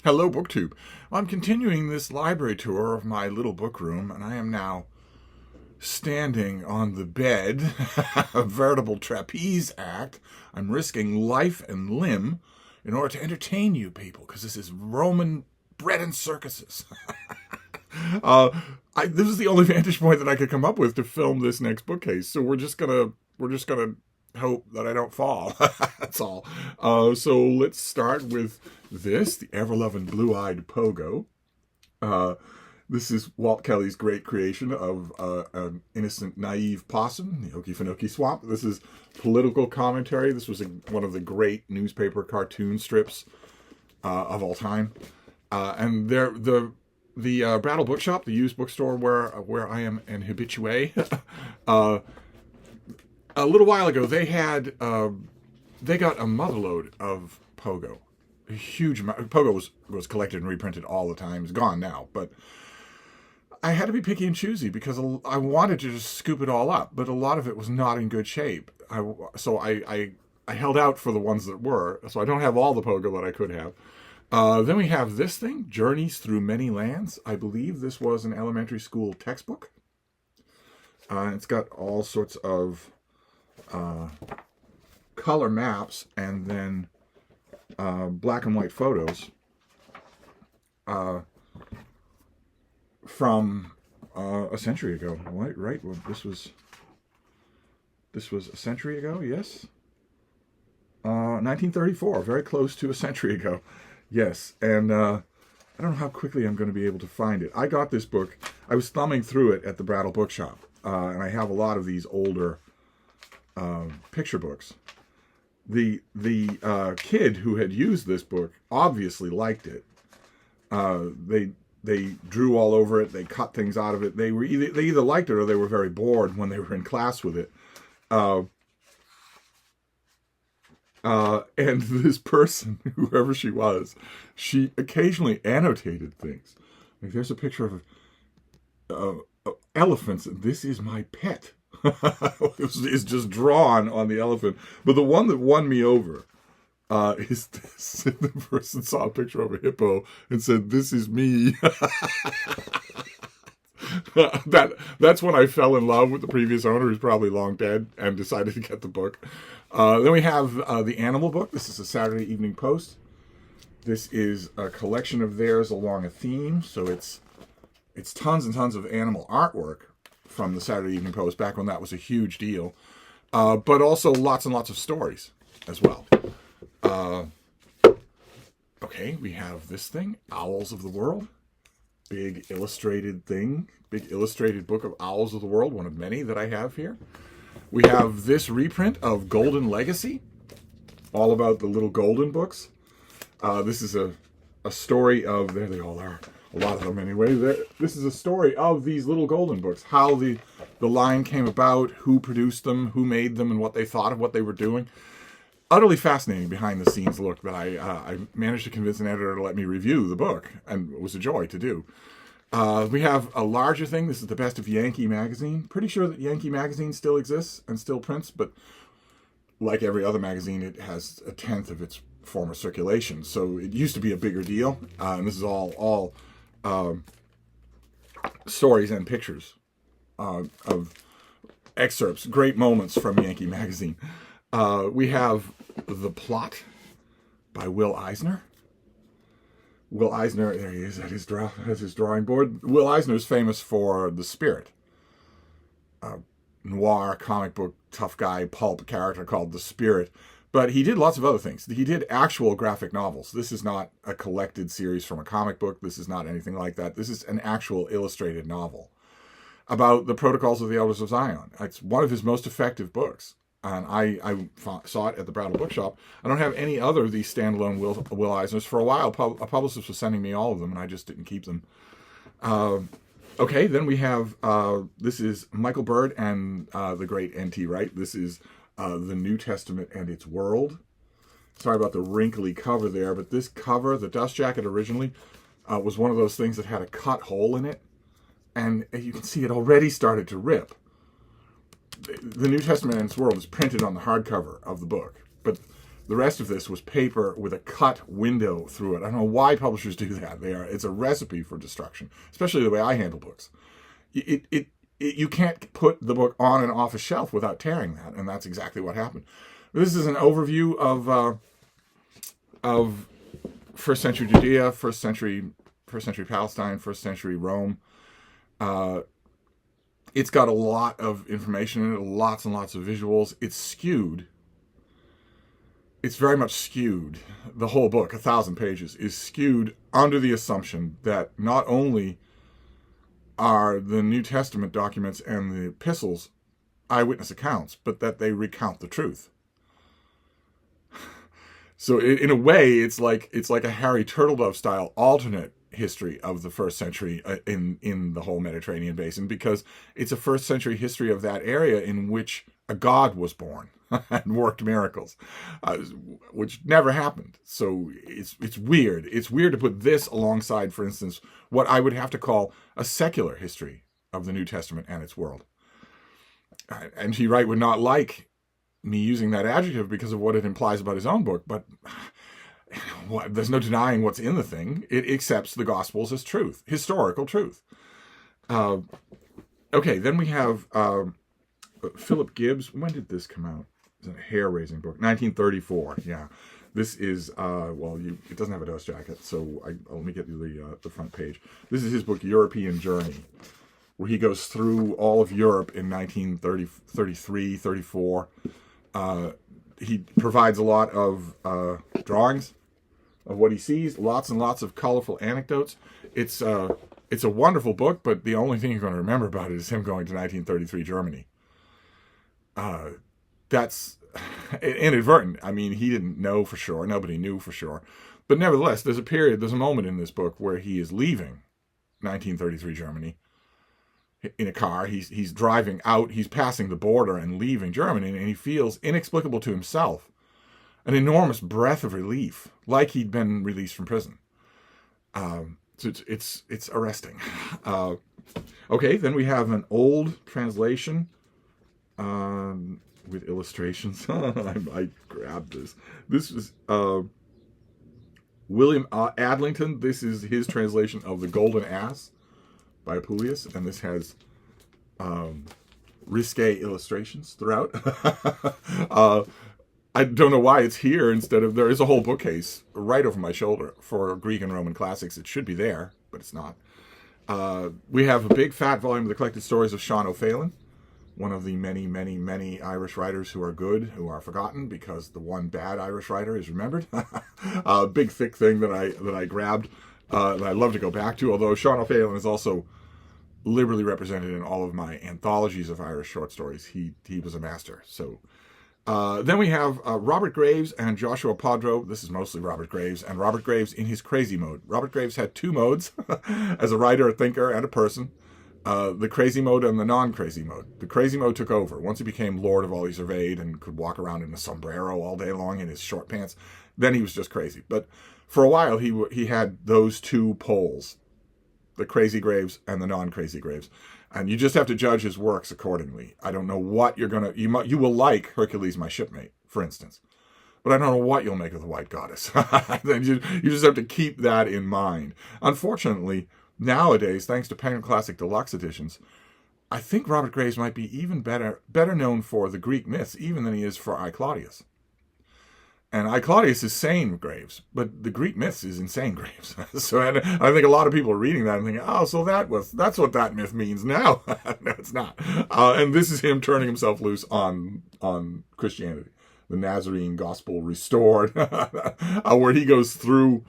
Hello, BookTube. I'm continuing this library tour of my little book room, and I am now standing on the bed, a veritable trapeze act. I'm risking life and limb in order to entertain you people, because this is Roman bread and circuses. This is the only vantage point that I could come up with to film this next bookcase, so we're just gonna hope that I don't fall. That's all. So let's start with this, the ever-loving blue-eyed Pogo. This is Walt Kelly's great creation of an innocent, naive possum, the Okefenokee Swamp. This is political commentary. This was one of the great newspaper cartoon strips of all time. And the Brattle Bookshop, the used bookstore where I am an habitué, a little while ago, they got a motherload of Pogo. A huge amount. Pogo was collected and reprinted all the time. It's gone now, but I had to be picky and choosy because I wanted to just scoop it all up, but a lot of it was not in good shape. So I held out for the ones that were, so I don't have all the Pogo that I could have. Then we have this thing, Journeys Through Many Lands. I believe this was an elementary school textbook. It's got all sorts of color maps and then black and white photos from a century ago. Right? Well, this was a century ago. Yes, 1934. Very close to a century ago. Yes, and I don't know how quickly I'm going to be able to find it. I got this book. I was thumbing through it at the Brattle Bookshop, and I have a lot of these older picture books. The kid who had used this book obviously liked it. They drew all over it. They cut things out of it. They either liked it or they were very bored when they were in class with it. And this person, whoever she was, she occasionally annotated things. Like there's a picture of elephants. This is my pet. It's just drawn on the elephant. But the one that won me over is this. The person saw a picture of a hippo and said, "This is me." That's when I fell in love with the previous owner, who's probably long dead, and decided to get the book. Then we have the Animal book. This is a Saturday Evening Post. This is a collection of theirs along a theme, so it's tons and tons of animal artwork from the Saturday Evening Post, back when that was a huge deal, but also lots and lots of stories as well. Okay, we have this thing, Owls of the World. Big illustrated book of Owls of the World, one of many that I have here. We have this reprint of Golden Legacy, all about the little golden books. This is a story of, there they all are, a lot of them anyway. This is a story of these little golden books, how the line came about, who produced them, who made them, and what they thought of what they were doing. Utterly fascinating behind-the-scenes look that I managed to convince an editor to let me review the book, and it was a joy to do. We have a larger thing. This is the best of Yankee magazine. Pretty sure that Yankee magazine still exists and still prints, but like every other magazine, it has a tenth of its former circulation. So it used to be a bigger deal, and this is all stories and pictures of excerpts, great moments from Yankee magazine. We have The Plot by Will Eisner. Will Eisner, there he is at his drawing board. Will Eisner is famous for The Spirit, noir, comic book, tough guy, pulp character called The Spirit. But he did lots of other things. He did actual graphic novels. This is not a collected series from a comic book. This is not anything like that. This is an actual illustrated novel about the Protocols of the Elders of Zion. It's one of his most effective books. And I saw it at the Brattle Bookshop. I don't have any other of these standalone Will Eisners. For a while, a publicist was sending me all of them, and I just didn't keep them. Okay, then we have, this is Michael Bird and the great N.T. Wright. This is the New Testament and Its World. Sorry about the wrinkly cover there, but this cover, the dust jacket originally, was one of those things that had a cut hole in it. And you can see it already started to rip. The New Testament and Its World is printed on the hardcover of the book, but The rest of this was paper with a cut window through it. I don't know why publishers do that. It's a recipe for destruction, especially the way I handle books. You can't put the book on and off a shelf without tearing that, and that's exactly what happened. This is an overview of first century Judea, first century Palestine, first century Rome. It's got a lot of information in it, lots and lots of visuals. It's skewed. It's very much skewed. The whole book, 1,000 pages, is skewed under the assumption that not only are the New Testament documents and the epistles eyewitness accounts, but that they recount the truth. So in a way, it's like a Harry Turtledove style alternate history of the first century in the whole Mediterranean basin, because it's a first century history of that area in which a god was born and worked miracles, which never happened. So it's weird. It's weird to put this alongside, for instance, what I would have to call a secular history of the New Testament and its world. And T. Wright would not like me using that adjective because of what it implies about his own book, but there's no denying what's in the thing. It accepts the Gospels as truth, historical truth. Okay, then we have Philip Gibbs. When did this come out? It's a hair-raising book, 1934. Yeah, this is it doesn't have a dust jacket, so let me get you the front page. This is his book, European Journey, where he goes through all of Europe in 1933, 34. He provides a lot of drawings of what he sees, lots and lots of colorful anecdotes. It's a wonderful book, but the only thing you're going to remember about it is him going to 1933 Germany. That's inadvertent. I mean, he didn't know for sure. Nobody knew for sure. But nevertheless, there's a moment in this book where he is leaving 1933 Germany in a car. He's driving out. He's passing the border and leaving Germany, and he feels, inexplicable to himself, an enormous breath of relief, like he'd been released from prison. So it's arresting. Okay, then we have an old translation with illustrations. I grabbed this. This is William Adlington. This is his translation of The Golden Ass by Apuleius, and this has risque illustrations throughout. I don't know why it's here instead of, there is a whole bookcase right over my shoulder for Greek and Roman classics. It should be there, but it's not. We have a big fat volume of the collected stories of Sean O'Phelan, one of the many, many, many Irish writers who are good, who are forgotten because the one bad Irish writer is remembered. A big thick thing that I grabbed that I love to go back to, although Sean O'Phelan is also liberally represented in all of my anthologies of Irish short stories. He was a master. So then we have Robert Graves and Joshua Podro. This is mostly Robert Graves, and Robert Graves in his crazy mode. Robert Graves had two modes as a writer, a thinker, and a person. The crazy mode and the non-crazy mode. The crazy mode took over. Once he became Lord of all he surveyed and could walk around in a sombrero all day long in his short pants, then he was just crazy. But for a while, he had those two poles, the crazy Graves and the non-crazy Graves. And you just have to judge his works accordingly. I don't know what you're going to... You will like Hercules, My Shipmate, for instance. But I don't know what you'll make of The White Goddess. you just have to keep that in mind. Unfortunately, nowadays, thanks to Penguin Classic Deluxe editions, I think Robert Graves might be even better known for the Greek myths, even than he is for I, Claudius. And I, Claudius is sane Graves, but the Greek myths is insane Graves. So I think a lot of people are reading that and thinking, oh, so that's what that myth means now. No, it's not. And this is him turning himself loose on Christianity, the Nazarene gospel restored, where he goes through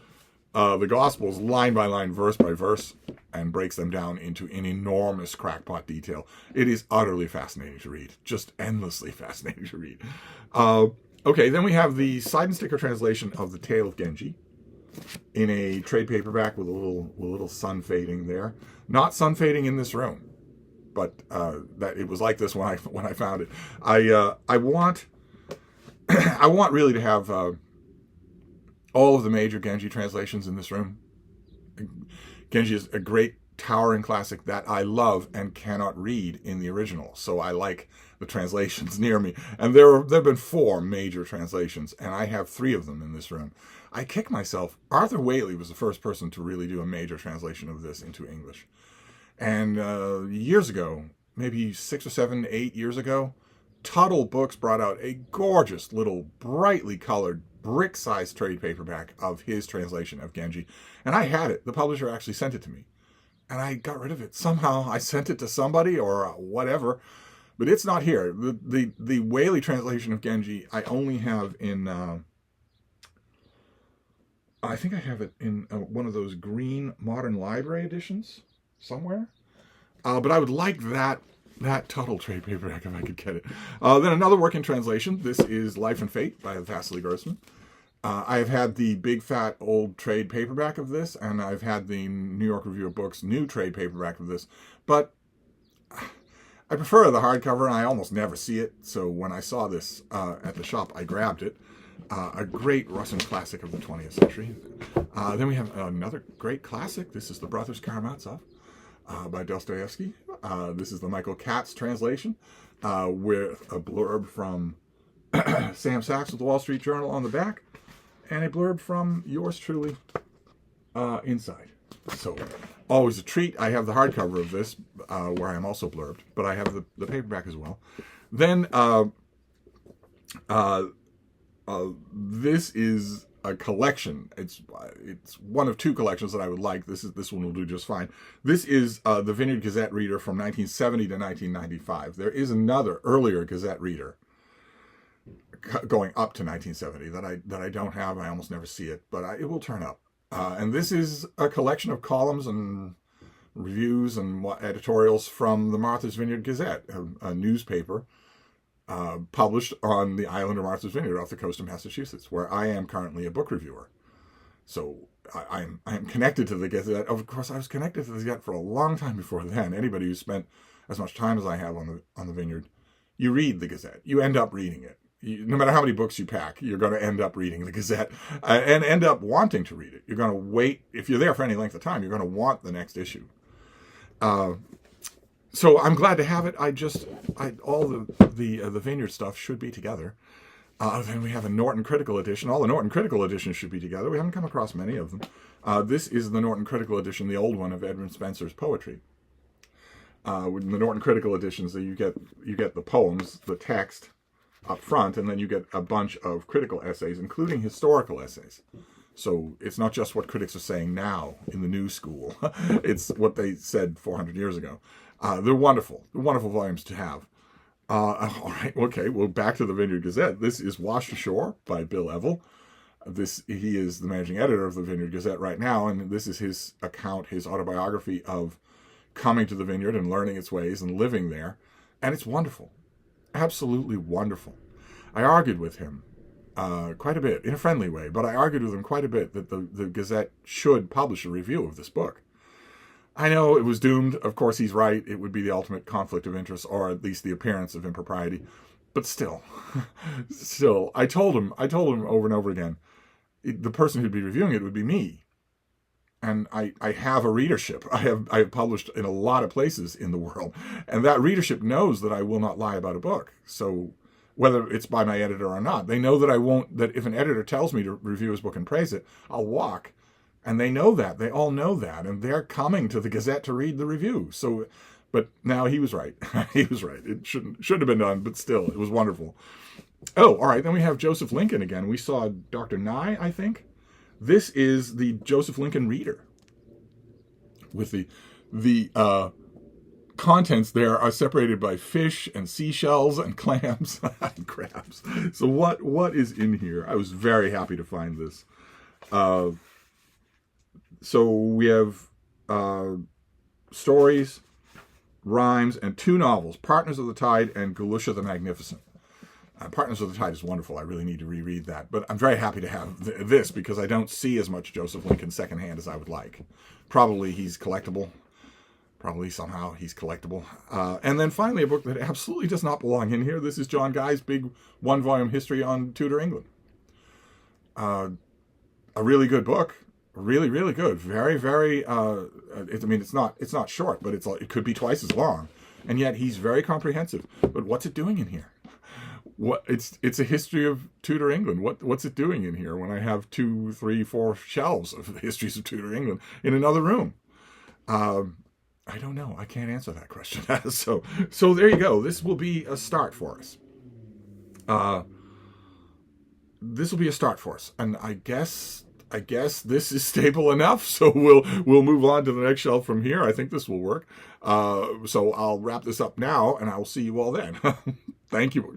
the Gospels line by line, verse by verse, and breaks them down into an enormous crackpot detail. It is utterly fascinating to read, just endlessly fascinating to read. Okay, then we have the side and sticker translation of The Tale of Genji in a trade paperback with a little sun fading there. Not sun fading in this room, but that it was like this when I found it. I want really to have all of the major Genji translations in this room. Genji is a great towering classic that I love and cannot read in the original. So I like the translations near me. And there have been 4 major translations, and I have 3 of them in this room. I kick myself. Arthur Whaley was the first person to really do a major translation of this into English. And years ago, maybe 6 or 7, 8 years ago, Tuttle Books brought out a gorgeous little brightly colored brick-sized trade paperback of his translation of Genji. And I had it. The publisher actually sent it to me. And I got rid of it. Somehow I sent it to somebody or whatever. But it's not here. The Whaley translation of Genji I only have in... I think I have it in one of those green modern library editions somewhere. But I would like that Tuttle trade paperback if I could get it. Then another work in translation. This is Life and Fate by Vasily Grossman. I have had the big fat old trade paperback of this, and I've had the New York Review of Books new trade paperback of this. But I prefer the hardcover, and I almost never see it. So when I saw this at the shop, I grabbed it. A great Russian classic of the 20th century. Then we have another great classic. This is The Brothers Karamazov by Dostoevsky. This is the Michael Katz translation with a blurb from Sam Sachs of the Wall Street Journal on the back, and a blurb from yours truly inside. So always a treat. I have the hardcover of this where I am also blurbed, but I have the paperback as well. Then this is a collection. It's one of 2 collections that I would like. This one will do just fine. This is the Vineyard Gazette reader from 1970 to 1995. There is another earlier Gazette reader going up to 1970 that I don't have. I almost never see it, but it will turn up. And this is a collection of columns and reviews and editorials from the Martha's Vineyard Gazette, a newspaper published on the island of Martha's Vineyard off the coast of Massachusetts, where I am currently a book reviewer. So I am connected to the Gazette. Of course, I was connected to the Gazette for a long time before then. Anybody who spent as much time as I have on the Vineyard, you read the Gazette. You end up reading it. No matter how many books you pack, you're going to end up reading the Gazette and end up wanting to read it. You're going to wait. If you're there for any length of time, you're going to want the next issue. So I'm glad to have it. All the Vineyard stuff should be together. Then we have a Norton Critical Edition. All the Norton Critical Editions should be together. We haven't come across many of them. This is the Norton Critical Edition, the old one of Edmund Spenser's poetry. With the Norton Critical Editions, you get the poems, the text up front, and then you get a bunch of critical essays, including historical essays. So it's not just what critics are saying now in the new school. It's what they said 400 years ago. They're wonderful. They're wonderful volumes to have. All right, okay, well, back to the Vineyard Gazette. This is Washed Ashore by Bill Evell. He is the managing editor of the Vineyard Gazette right now, and this is his account, his autobiography of coming to the Vineyard and learning its ways and living there. And it's wonderful. Absolutely wonderful. I argued with him quite a bit, in a friendly way, but I argued with him quite a bit that the Gazette should publish a review of this book. I know it was doomed. Of course, he's right. It would be the ultimate conflict of interest, or at least the appearance of impropriety. But still, I told him over and over again, the person who'd be reviewing it would be me. And I have a readership. I have published in a lot of places in the world. And that readership knows that I will not lie about a book. So whether it's by my editor or not, they know that I won't, that if an editor tells me to review his book and praise it, I'll walk. And they know that. They all know that. And they're coming to the Gazette to read the review. So, but now he was right. He was right. It shouldn't have been done, but still, it was wonderful. Oh, all right. Then we have Joseph Lincoln again. We saw Dr. Nye, I think. This is the Joseph Lincoln Reader. With the contents there are separated by fish and seashells and clams and crabs. So what is in here? I was very happy to find this. So we have stories, rhymes, and 2 novels, Partners of the Tide and Galusha the Magnificent. Partners of the Tide is wonderful. I really need to reread that. But I'm very happy to have this because I don't see as much Joseph Lincoln secondhand as I would like. Probably he's collectible. Probably somehow he's collectible. And then finally a book that absolutely does not belong in here. This is John Guy's big 1-volume history on Tudor England. A really good book. Really, really good. Very, very. I mean, it's not short, but it could be twice as long, and yet he's very comprehensive. But what's it doing in here? It's a history of Tudor England. What's it doing in here when I have 2, 3, 4 shelves of the histories of Tudor England in another room? I don't know. I can't answer that question. So there you go. This will be a start for us. This will be a start for us, and I guess this is stable enough. So we'll move on to the next shelf from here. I think this will work. So I'll wrap this up now, and I will see you all then. Thank you.